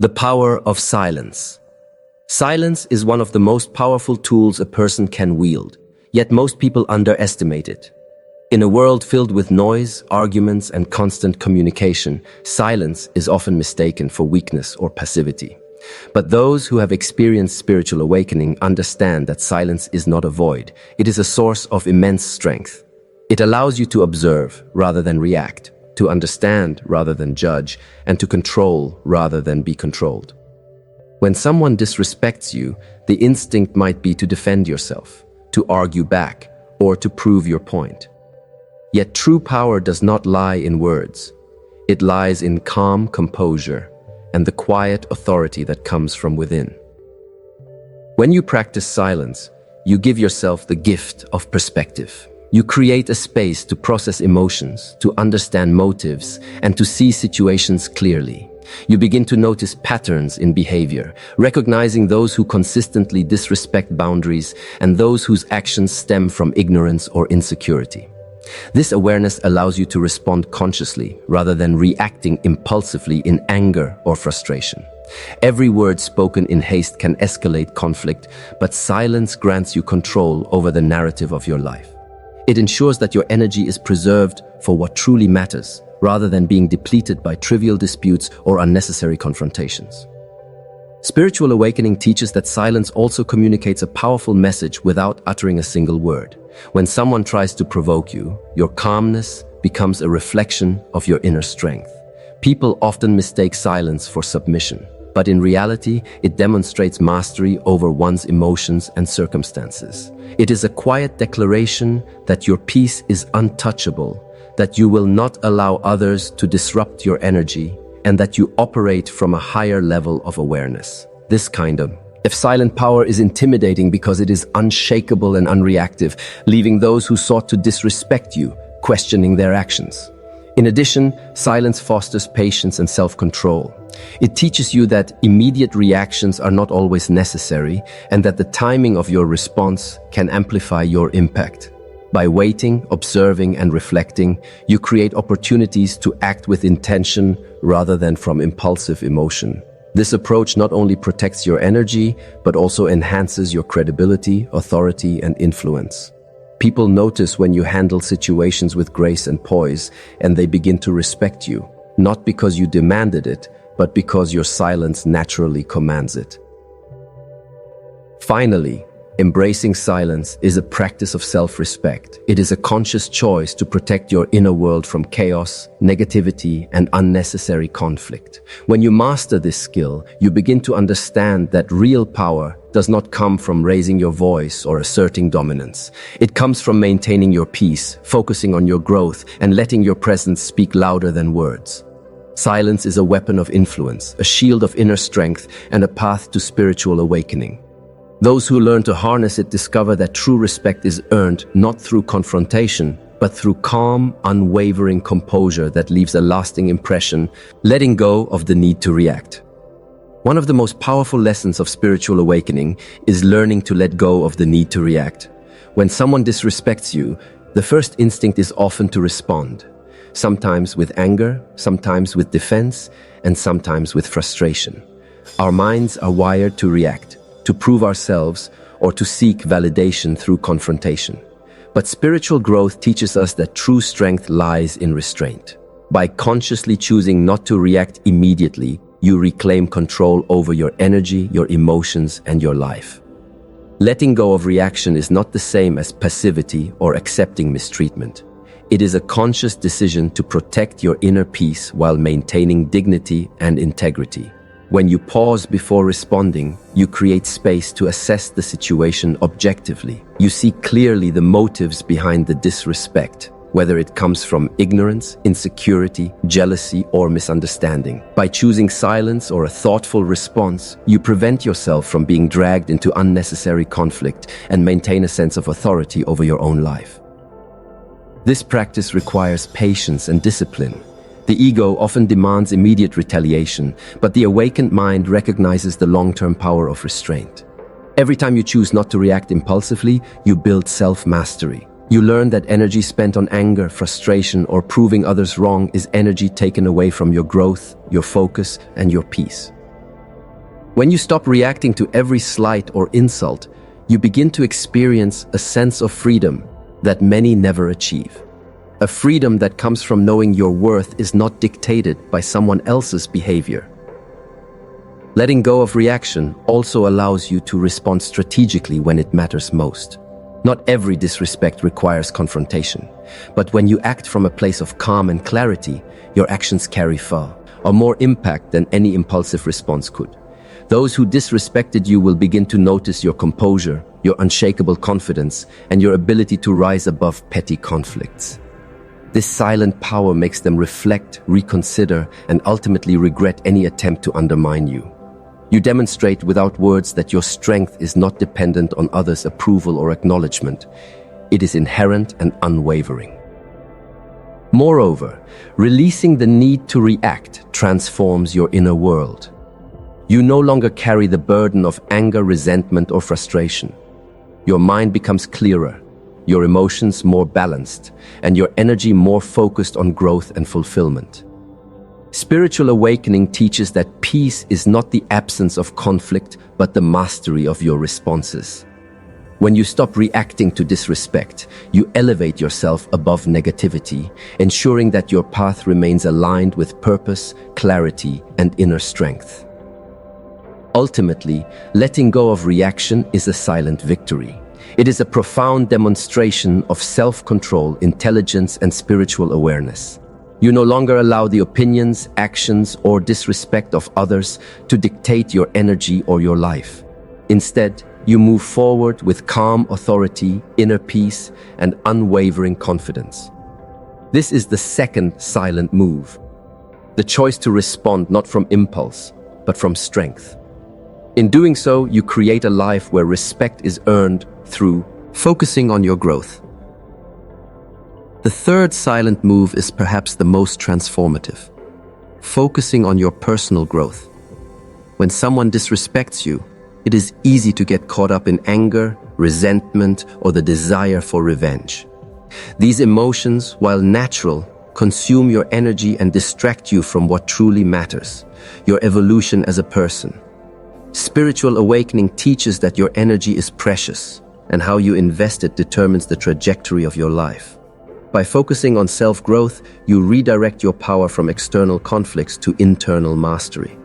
The power of silence. Silence is one of the most powerful tools a person can wield, yet most people underestimate it. In a world filled with noise, arguments, and constant communication, silence is often mistaken for weakness or passivity. But those who have experienced spiritual awakening understand that silence is not a void. It is a source of immense strength. It allows you to observe rather than react, to understand rather than judge, and to control rather than be controlled. When someone disrespects you, the instinct might be to defend yourself, to argue back, or to prove your point. Yet true power does not lie in words. It lies in calm composure and the quiet authority that comes from within. When you practice silence, you give yourself the gift of perspective. You create a space to process emotions, to understand motives, and to see situations clearly. You begin to notice patterns in behavior, recognizing those who consistently disrespect boundaries and those whose actions stem from ignorance or insecurity. This awareness allows you to respond consciously rather than reacting impulsively in anger or frustration. Every word spoken in haste can escalate conflict, but silence grants you control over the narrative of your life. It ensures that your energy is preserved for what truly matters, rather than being depleted by trivial disputes or unnecessary confrontations. Spiritual awakening teaches that silence also communicates a powerful message without uttering a single word. When someone tries to provoke you, your calmness becomes a reflection of your inner strength. People often mistake silence for submission, but in reality, it demonstrates mastery over one's emotions and circumstances. It is a quiet declaration that your peace is untouchable, that you will not allow others to disrupt your energy, and that you operate from a higher level of awareness. This kind of silent power is intimidating because it is unshakable and unreactive, leaving those who sought to disrespect you questioning their actions. In addition, silence fosters patience and self-control. It teaches you that immediate reactions are not always necessary and that the timing of your response can amplify your impact. By waiting, observing, and reflecting, you create opportunities to act with intention rather than from impulsive emotion. This approach not only protects your energy, but also enhances your credibility, authority, and influence. People notice when you handle situations with grace and poise, and they begin to respect you, not because you demanded it, but because your silence naturally commands it. Finally, embracing silence is a practice of self-respect. It is a conscious choice to protect your inner world from chaos, negativity, and unnecessary conflict. When you master this skill, you begin to understand that real power does not come from raising your voice or asserting dominance. It comes from maintaining your peace, focusing on your growth, and letting your presence speak louder than words. Silence is a weapon of influence, a shield of inner strength, and a path to spiritual awakening. Those who learn to harness it discover that true respect is earned not through confrontation, but through calm, unwavering composure that leaves a lasting impression, letting go of the need to react. One of the most powerful lessons of spiritual awakening is learning to let go of the need to react. When someone disrespects you, the first instinct is often to respond, sometimes with anger, sometimes with defense, and sometimes with frustration. Our minds are wired to react, to prove ourselves, or to seek validation through confrontation. But spiritual growth teaches us that true strength lies in restraint. By consciously choosing not to react immediately, you reclaim control over your energy, your emotions, and your life. Letting go of reaction is not the same as passivity or accepting mistreatment. It is a conscious decision to protect your inner peace while maintaining dignity and integrity. When you pause before responding, you create space to assess the situation objectively. You see clearly the motives behind the disrespect, whether it comes from ignorance, insecurity, jealousy, or misunderstanding. By choosing silence or a thoughtful response, you prevent yourself from being dragged into unnecessary conflict and maintain a sense of authority over your own life. This practice requires patience and discipline. The ego often demands immediate retaliation, but the awakened mind recognizes the long-term power of restraint. Every time you choose not to react impulsively, you build self-mastery. You learn that energy spent on anger, frustration, or proving others wrong is energy taken away from your growth, your focus, and your peace. When you stop reacting to every slight or insult, you begin to experience a sense of freedom that many never achieve. A freedom that comes from knowing your worth is not dictated by someone else's behavior. Letting go of reaction also allows you to respond strategically when it matters most. Not every disrespect requires confrontation, but when you act from a place of calm and clarity, your actions carry far, or more impact than any impulsive response could. Those who disrespected you will begin to notice your composure, your unshakable confidence, and your ability to rise above petty conflicts. This silent power makes them reflect, reconsider, and ultimately regret any attempt to undermine you. You demonstrate without words that your strength is not dependent on others' approval or acknowledgement. It is inherent and unwavering. Moreover, releasing the need to react transforms your inner world. You no longer carry the burden of anger, resentment, or frustration. Your mind becomes clearer, your emotions more balanced, and your energy more focused on growth and fulfillment. Spiritual awakening teaches that peace is not the absence of conflict, but the mastery of your responses. When you stop reacting to disrespect, you elevate yourself above negativity, ensuring that your path remains aligned with purpose, clarity, and inner strength. Ultimately, letting go of reaction is a silent victory. It is a profound demonstration of self-control, intelligence, and spiritual awareness. You no longer allow the opinions, actions, or disrespect of others to dictate your energy or your life. Instead, you move forward with calm authority, inner peace, and unwavering confidence. This is the second silent move, the choice to respond not from impulse, but from strength. In doing so, you create a life where respect is earned through focusing on your growth. The third silent move is perhaps the most transformative, focusing on your personal growth. When someone disrespects you, it is easy to get caught up in anger, resentment, or the desire for revenge. These emotions, while natural, consume your energy and distract you from what truly matters, your evolution as a person. Spiritual awakening teaches that your energy is precious, and how you invest it determines the trajectory of your life. By focusing on self-growth, you redirect your power from external conflicts to internal mastery.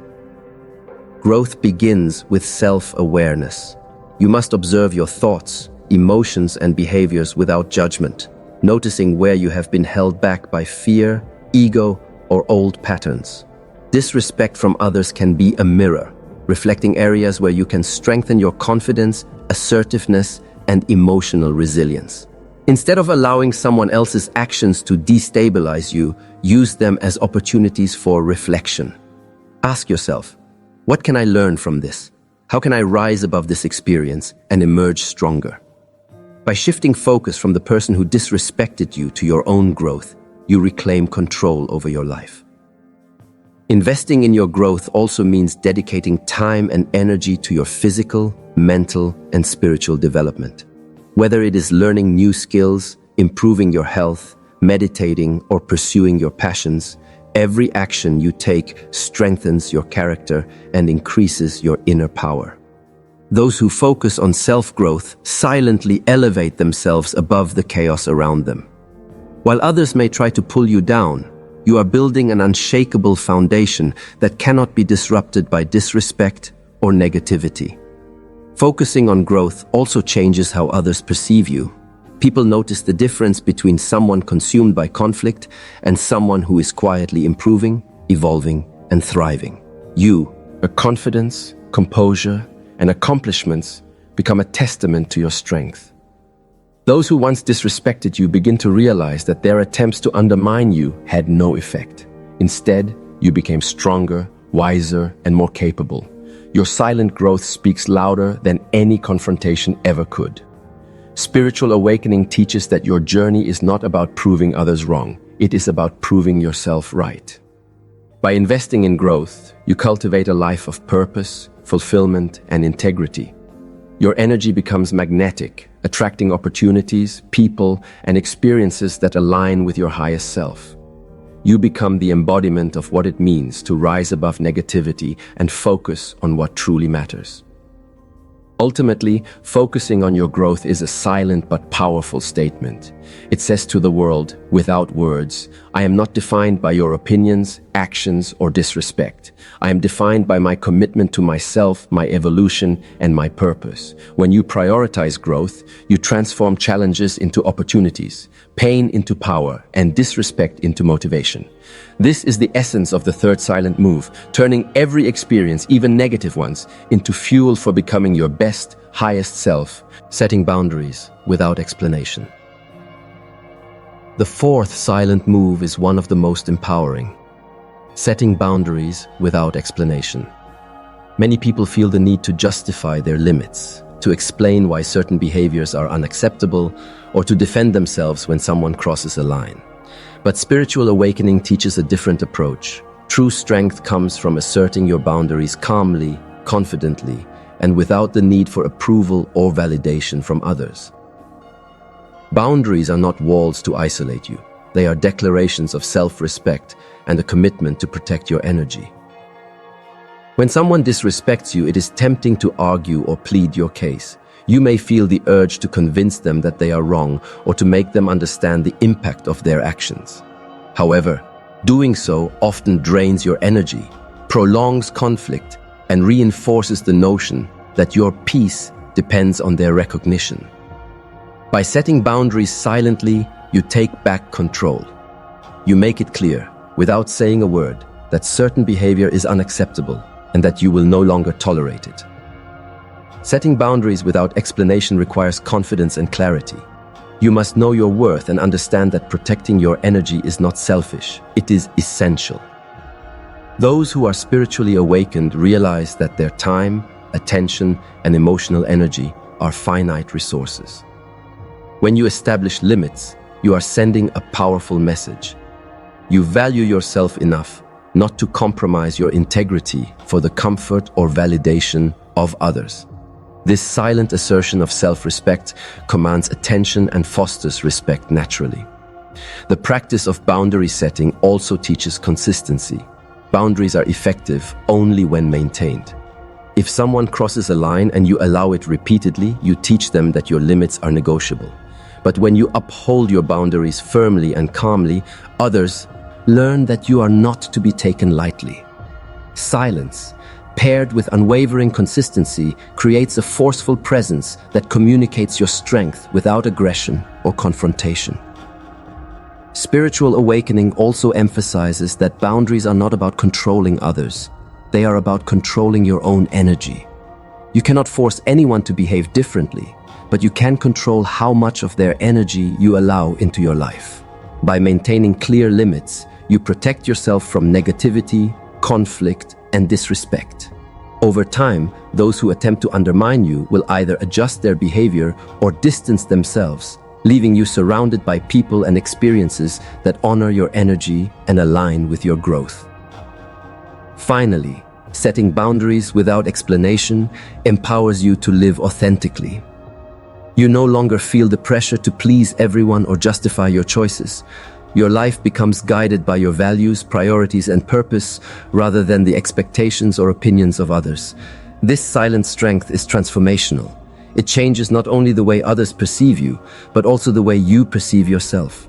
Growth begins with self-awareness. You must observe your thoughts, emotions, and behaviors without judgment, noticing where you have been held back by fear, ego, or old patterns. Disrespect from others can be a mirror, reflecting areas where you can strengthen your confidence, assertiveness, and emotional resilience. Instead of allowing someone else's actions to destabilize you, use them as opportunities for reflection. Ask yourself, what can I learn from this? How can I rise above this experience and emerge stronger? By shifting focus from the person who disrespected you to your own growth, you reclaim control over your life. Investing in your growth also means dedicating time and energy to your physical, mental, and spiritual development. Whether it is learning new skills, improving your health, meditating, or pursuing your passions, every action you take strengthens your character and increases your inner power. Those who focus on self-growth silently elevate themselves above the chaos around them. While others may try to pull you down, you are building an unshakable foundation that cannot be disrupted by disrespect or negativity. Focusing on growth also changes how others perceive you. People notice the difference between someone consumed by conflict and someone who is quietly improving, evolving, and thriving. Your confidence, composure, and accomplishments become a testament to your strength. Those who once disrespected you begin to realize that their attempts to undermine you had no effect. Instead, you became stronger, wiser, and more capable. Your silent growth speaks louder than any confrontation ever could. Spiritual awakening teaches that your journey is not about proving others wrong. It is about proving yourself right. By investing in growth, you cultivate a life of purpose, fulfillment, and integrity. Your energy becomes magnetic, attracting opportunities, people, and experiences that align with your highest self. you become the embodiment of what it means to rise above negativity and focus on what truly matters. Ultimately, focusing on your growth is a silent but powerful statement. It says to the world, without words, I am not defined by your opinions, actions, or disrespect. I am defined by my commitment to myself, my evolution, and my purpose. When you prioritize growth, you transform challenges into opportunities, pain into power, and disrespect into motivation. This is the essence of the third silent move, turning every experience, even negative ones, into fuel for becoming your best, highest self, setting boundaries without explanation. The fourth silent move is one of the most empowering, setting boundaries without explanation. Many people feel the need to justify their limits, to explain why certain behaviors are unacceptable, or to defend themselves when someone crosses a line. But spiritual awakening teaches a different approach. True strength comes from asserting your boundaries calmly, confidently, and without the need for approval or validation from others. Boundaries are not walls to isolate you. They are declarations of self-respect and a commitment to protect your energy. When someone disrespects you, it is tempting to argue or plead your case. You may feel the urge to convince them that they are wrong or to make them understand the impact of their actions. However, doing so often drains your energy, prolongs conflict, and reinforces the notion that your peace depends on their recognition. By setting boundaries silently, you take back control. You make it clear, without saying a word, that certain behavior is unacceptable and that you will no longer tolerate it. Setting boundaries without explanation requires confidence and clarity. You must know your worth and understand that protecting your energy is not selfish, it is essential. Those who are spiritually awakened realize that their time, attention, and emotional energy are finite resources. When you establish limits, you are sending a powerful message. You value yourself enough not to compromise your integrity for the comfort or validation of others. This silent assertion of self-respect commands attention and fosters respect naturally. The practice of boundary setting also teaches consistency. Boundaries are effective only when maintained. If someone crosses a line and you allow it repeatedly, you teach them that your limits are negotiable. But when you uphold your boundaries firmly and calmly, others learn that you are not to be taken lightly. Silence, paired with unwavering consistency, creates a forceful presence that communicates your strength without aggression or confrontation. Spiritual awakening also emphasizes that boundaries are not about controlling others. They are about controlling your own energy. You cannot force anyone to behave differently, but you can control how much of their energy you allow into your life. By maintaining clear limits, you protect yourself from negativity, conflict, and disrespect. Over time, those who attempt to undermine you will either adjust their behavior or distance themselves, leaving you surrounded by people and experiences that honor your energy and align with your growth. Finally, setting boundaries without explanation empowers you to live authentically. You no longer feel the pressure to please everyone or justify your choices. Your life becomes guided by your values, priorities, and purpose rather than the expectations or opinions of others. This silent strength is transformational. It changes not only the way others perceive you, but also the way you perceive yourself.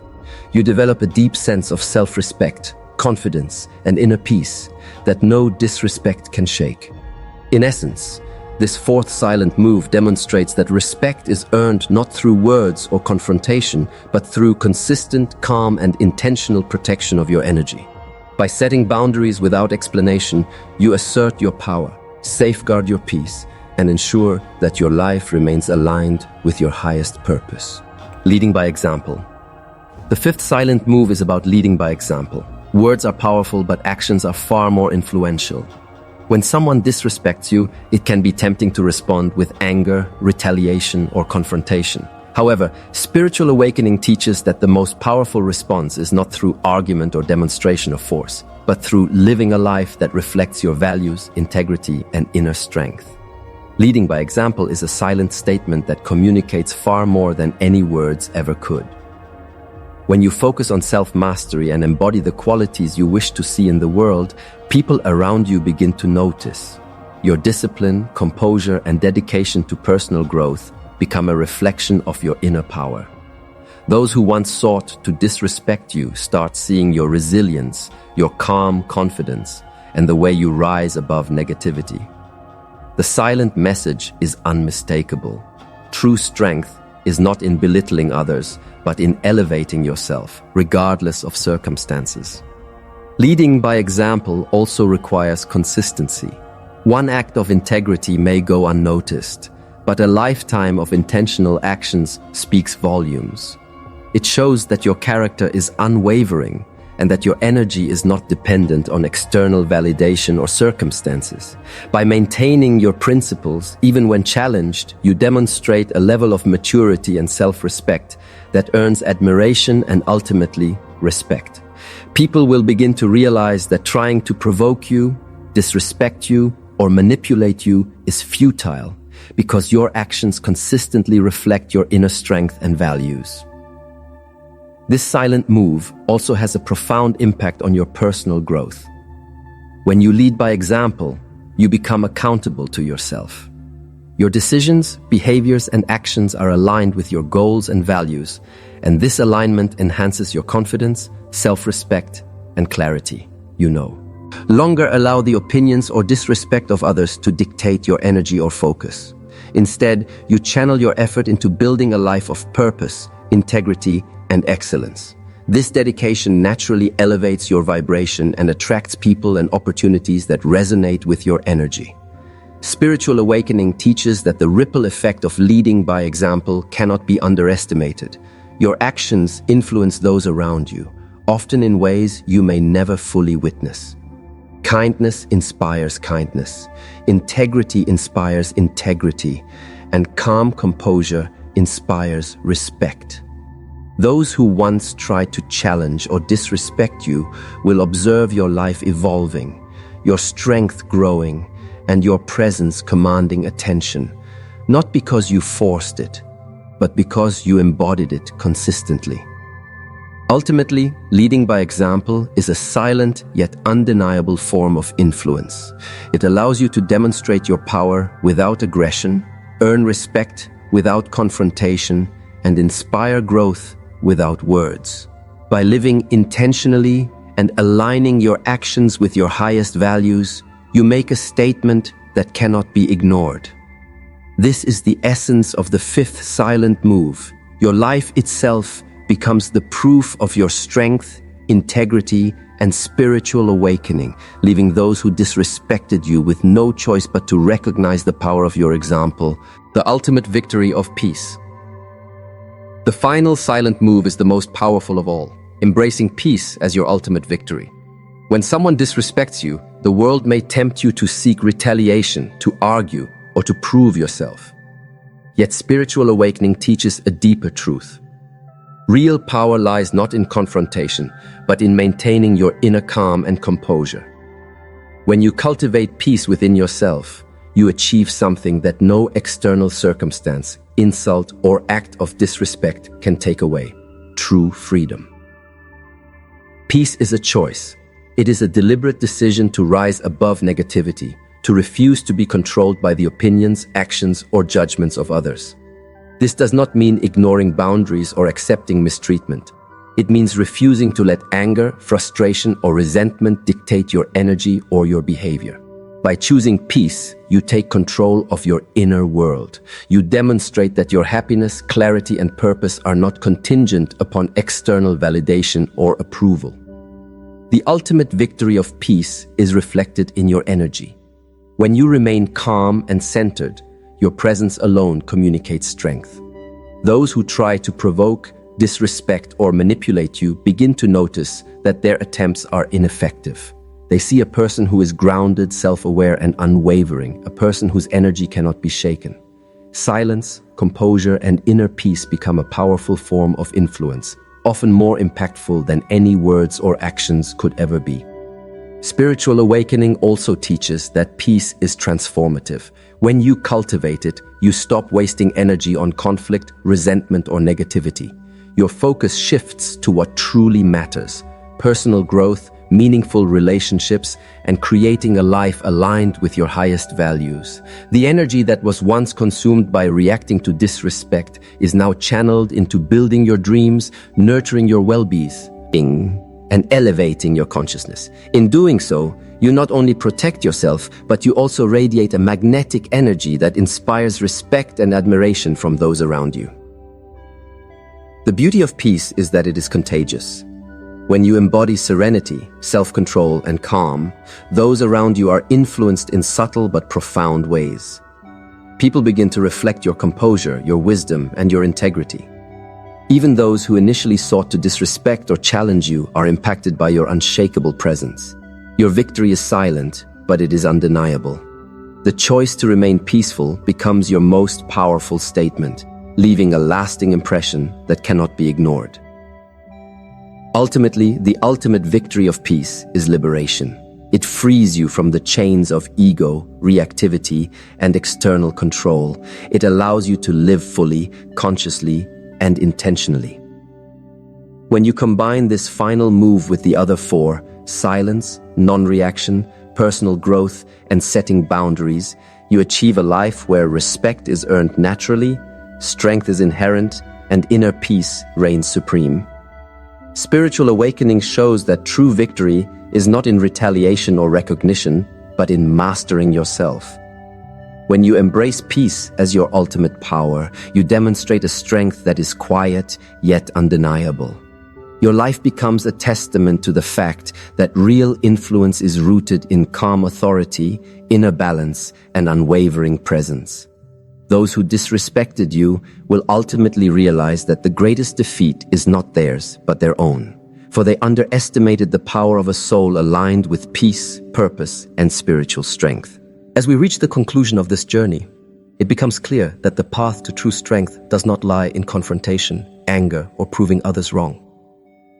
You develop a deep sense of self-respect, confidence, and inner peace that no disrespect can shake. In essence, this fourth silent move demonstrates that respect is earned not through words or confrontation, but through consistent, calm, and intentional protection of your energy. By setting boundaries without explanation, you assert your power, safeguard your peace, and ensure that your life remains aligned with your highest purpose. Leading by example. The fifth silent move is about leading by example. Words are powerful, but actions are far more influential. When someone disrespects you, it can be tempting to respond with anger, retaliation, or confrontation. However, spiritual awakening teaches that the most powerful response is not through argument or demonstration of force, but through living a life that reflects your values, integrity, and inner strength. Leading by example is a silent statement that communicates far more than any words ever could. When you focus on self-mastery and embody the qualities you wish to see in the world, people around you begin to notice. Your discipline, composure, and dedication to personal growth become a reflection of your inner power. Those who once sought to disrespect you start seeing your resilience, your calm confidence, and the way you rise above negativity. The silent message is unmistakable. True strength is not in belittling others, but in elevating yourself, regardless of circumstances. Leading by example also requires consistency. One act of integrity may go unnoticed, but a lifetime of intentional actions speaks volumes. It shows that your character is unwavering and that your energy is not dependent on external validation or circumstances. By maintaining your principles, even when challenged, you demonstrate a level of maturity and self-respect that earns admiration and ultimately respect. People will begin to realize that trying to provoke you, disrespect you, or manipulate you is futile because your actions consistently reflect your inner strength and values. This silent move also has a profound impact on your personal growth. When you lead by example, you become accountable to yourself. Your decisions, behaviors, and actions are aligned with your goals and values, and this alignment enhances your confidence, self-respect, and clarity. Longer allow the opinions or disrespect of others to dictate your energy or focus. Instead, you channel your effort into building a life of purpose, integrity, and excellence. This dedication naturally elevates your vibration and attracts people and opportunities that resonate with your energy. Spiritual awakening teaches that the ripple effect of leading by example cannot be underestimated. Your actions influence those around you, often in ways you may never fully witness. Kindness inspires kindness, integrity inspires integrity, and calm composure inspires respect. Those who once tried to challenge or disrespect you will observe your life evolving, your strength growing, and your presence commanding attention, not because you forced it, but because you embodied it consistently. Ultimately, leading by example is a silent yet undeniable form of influence. It allows you to demonstrate your power without aggression, earn respect without confrontation, and inspire growth without words. By living intentionally and aligning your actions with your highest values, you make a statement that cannot be ignored. This is the essence of the fifth silent move. Your life itself becomes the proof of your strength, integrity, and spiritual awakening, leaving those who disrespected you with no choice but to recognize the power of your example, the ultimate victory of peace. The final silent move is the most powerful of all, embracing peace as your ultimate victory. When someone disrespects you, the world may tempt you to seek retaliation, to argue, or to prove yourself. Yet spiritual awakening teaches a deeper truth. Real power lies not in confrontation, but in maintaining your inner calm and composure. When you cultivate peace within yourself, you achieve something that no external circumstance, insult, or act of disrespect can take away: true freedom. Peace is a choice. It is a deliberate decision to rise above negativity, to refuse to be controlled by the opinions, actions, or judgments of others. This does not mean ignoring boundaries or accepting mistreatment. It means refusing to let anger, frustration, or resentment dictate your energy or your behavior. By choosing peace, you take control of your inner world. You demonstrate that your happiness, clarity, and purpose are not contingent upon external validation or approval. The ultimate victory of peace is reflected in your energy. When you remain calm and centered, your presence alone communicates strength. Those who try to provoke, disrespect, or manipulate you begin to notice that their attempts are ineffective. They see a person who is grounded, self-aware, and unwavering, a person whose energy cannot be shaken. Silence, composure, and inner peace become a powerful form of influence, often more impactful than any words or actions could ever be. Spiritual awakening also teaches that peace is transformative. When you cultivate it, you stop wasting energy on conflict, resentment, or negativity. your focus shifts to what truly matters: personal growth, meaningful relationships, and creating a life aligned with your highest values. The energy that was once consumed by reacting to disrespect is now channeled into building your dreams, nurturing your well-being, and elevating your consciousness. In doing so, you not only protect yourself, but you also radiate a magnetic energy that inspires respect and admiration from those around you. The beauty of peace is that it is contagious. When you embody serenity, self-control, and calm, those around you are influenced in subtle but profound ways. People begin to reflect your composure, your wisdom, and your integrity. Even those who initially sought to disrespect or challenge you are impacted by your unshakable presence. Your victory is silent, but it is undeniable. The choice to remain peaceful becomes your most powerful statement, leaving a lasting impression that cannot be ignored. Ultimately, the ultimate victory of peace is liberation. It frees you from the chains of ego, reactivity, and external control. It allows you to live fully, consciously, and intentionally. When you combine this final move with the other four, silence, non-reaction, personal growth, and setting boundaries, you achieve a life where respect is earned naturally, strength is inherent, and inner peace reigns supreme. Spiritual awakening shows that true victory is not in retaliation or recognition, but in mastering yourself. When you embrace peace as your ultimate power, you demonstrate a strength that is quiet yet undeniable. Your life becomes a testament to the fact that real influence is rooted in calm authority, inner balance, and unwavering presence. Those who disrespected you will ultimately realize that the greatest defeat is not theirs, but their own, for they underestimated the power of a soul aligned with peace, purpose, and spiritual strength. As we reach the conclusion of this journey, it becomes clear that the path to true strength does not lie in confrontation, anger, or proving others wrong.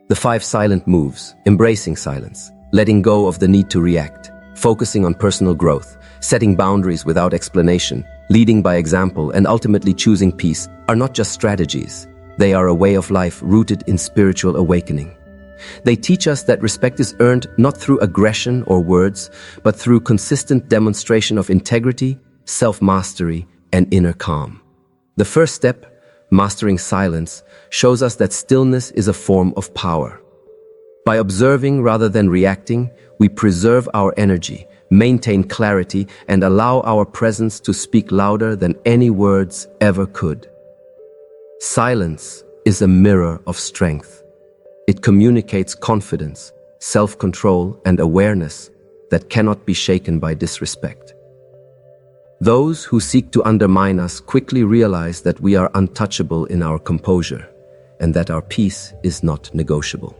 The 5 silent moves: embracing silence, letting go of the need to react, focusing on personal growth, setting boundaries without explanation, leading by example, and ultimately choosing peace, are not just strategies. They are a way of life rooted in spiritual awakening. They teach us that respect is earned not through aggression or words, but through consistent demonstration of integrity, self-mastery, and inner calm. The first step, mastering silence, shows us that stillness is a form of power. By observing rather than reacting, we preserve our energy, maintain clarity, and allow our presence to speak louder than any words ever could. Silence is a mirror of strength. It communicates confidence, self-control, and awareness that cannot be shaken by disrespect. Those who seek to undermine us quickly realize that we are untouchable in our composure and that our peace is not negotiable.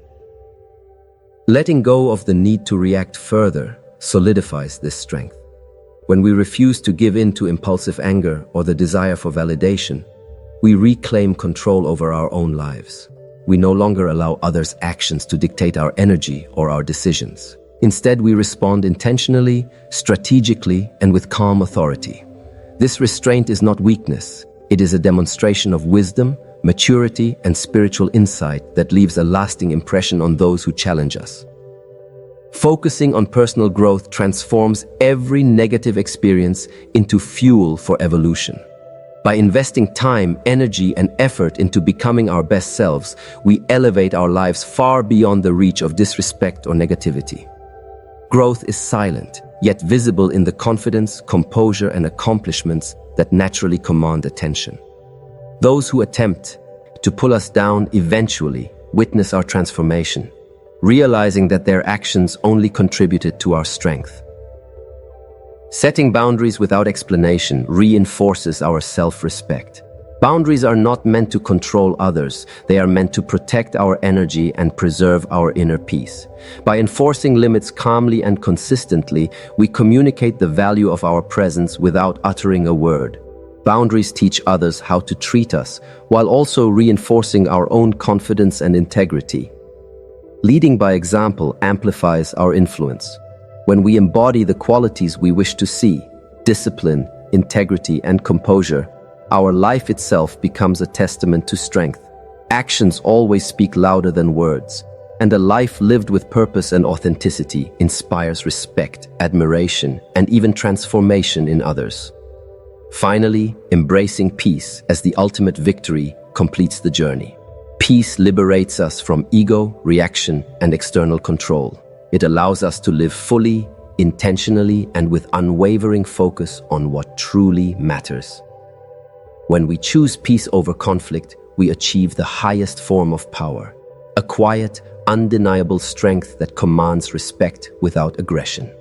Letting go of the need to react further solidifies this strength. When we refuse to give in to impulsive anger or the desire for validation, we reclaim control over our own lives. We no longer allow others' actions to dictate our energy or our decisions. Instead, we respond intentionally, strategically, and with calm authority. This restraint is not weakness. It is a demonstration of wisdom, maturity, and spiritual insight that leaves a lasting impression on those who challenge us. Focusing on personal growth transforms every negative experience into fuel for evolution. By investing time, energy, and effort into becoming our best selves, we elevate our lives far beyond the reach of disrespect or negativity. Growth is silent, yet visible in the confidence, composure, and accomplishments that naturally command attention. Those who attempt to pull us down eventually witness our transformation, realizing that their actions only contributed to our strength. Setting boundaries without explanation reinforces our self-respect. Boundaries are not meant to control others. They are meant to protect our energy and preserve our inner peace. By enforcing limits calmly and consistently, we communicate the value of our presence without uttering a word. Boundaries teach others how to treat us, while also reinforcing our own confidence and integrity. Leading by example amplifies our influence. When we embody the qualities we wish to see, discipline, integrity, and composure, our life itself becomes a testament to strength. Actions always speak louder than words, and a life lived with purpose and authenticity inspires respect, admiration, and even transformation in others. Finally, embracing peace as the ultimate victory completes the journey. Peace liberates us from ego, reaction, and external control. It allows us to live fully, intentionally, and with unwavering focus on what truly matters. When we choose peace over conflict, we achieve the highest form of power, a quiet, undeniable strength that commands respect without aggression.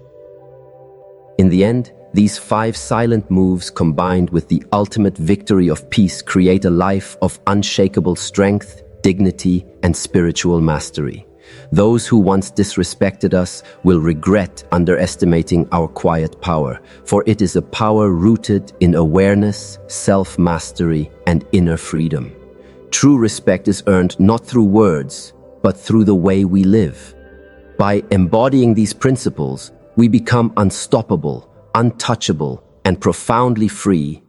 In the end, these 5 silent moves combined with the ultimate victory of peace create a life of unshakable strength, dignity, and spiritual mastery. Those who once disrespected us will regret underestimating our quiet power, for it is a power rooted in awareness, self-mastery, and inner freedom. True respect is earned not through words, but through the way we live. By embodying these principles, we become unstoppable, untouchable, and profoundly free,